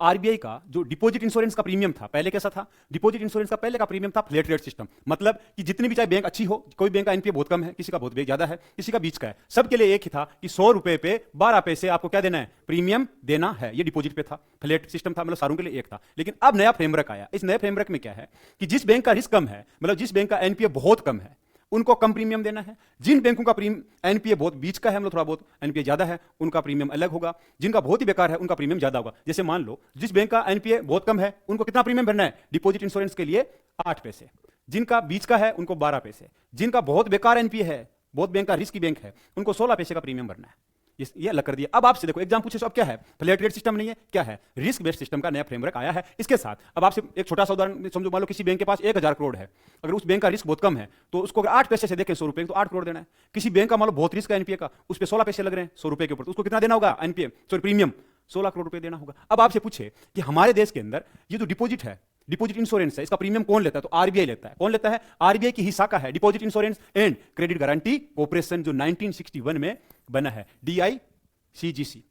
RBI का जो deposit insurance का प्रीमियम था, पहले कैसा था? डिपॉजिट इंश्योरेंस का पहले का प्रीमियम था फ्लैट रेट सिस्टम, मतलब कि जितनी भी चाहे बैंक अच्छी हो, कोई बैंक का एनपीए बहुत कम है, किसी का बहुत ज्यादा है, किसी का बीच का है, सबके लिए एक ही था कि 100 रुपए पे 12 पैसे आपको क्या देना है? प्रीमियम देना है। ये डिपॉजिट पे था, फ्लैट सिस्टम था, मतलब सारों के लिए एक था। लेकिन अब नया फ्रेमवर्क आया। इस नए फ्रेमवर्क में क्या है कि जिस बैंक का रिस्क कम है, मतलब जिस बैंक का एनपीए बहुत कम है, उनको कम प्रीमियम देना है। जिन बैंकों का एनपीए बहुत बीच का है, मतलब थोड़ा बहुत एनपीए ज्यादा है, उनका प्रीमियम अलग होगा। जिनका बहुत ही बेकार है, उनका प्रीमियम ज्यादा होगा। जैसे मान लो जिस बैंक का एनपीए बहुत कम है, उनको कितना प्रीमियम भरना है डिपॉजिट इंश्योरेंस के लिए? 8 पैसे। जिनका बीच का है, उनको 12 पैसे। जिनका बहुत बेकार एनपीए है, बहुत बैंक का रिस्की बैंक है, उनको 16 पैसे का प्रीमियम भरना है। ये अलग कर दिया। अब आपसे देखो, एग्जाम पूछे तो अब क्या है? फ्लैट रेट सिस्टम नहीं है, क्या है? रिस्क बेस्ड सिस्टम का नया फ्रेमवर्क आया है। इसके साथ अब आपसे एक छोटा सा उदाहरण समझो, मान लो किसी बैंक के पास 1000 करोड़ है, अगर उस बैंक का रिस्क बहुत कम है तो उसको अगर 8 पैसे से देखें 100 रुपए, तो 8 करोड़ देना है। किसी बैंक का मान लो बहुत रिस्क है एनपीए का, उस पर 16 पैसे लग रहे हैं 100 रुपए के ऊपर, तो उसको कितना देना होगा? एनपीए सॉरी प्रीमियम 16 करोड़ रुपए देना होगा। अब आपसे पूछे कि हमारे देश के अंदर ये जो डिपॉजिट है, डिपॉजिट इंश्योरेंस है, इसका प्रीमियम कौन लेता है? तो आरबीआई लेता है। कौन लेता है? आरबीआई की ही शाखा है deposit insurance and credit guarantee corporation, जो 1961 में बना है, डीआईसीजीसी।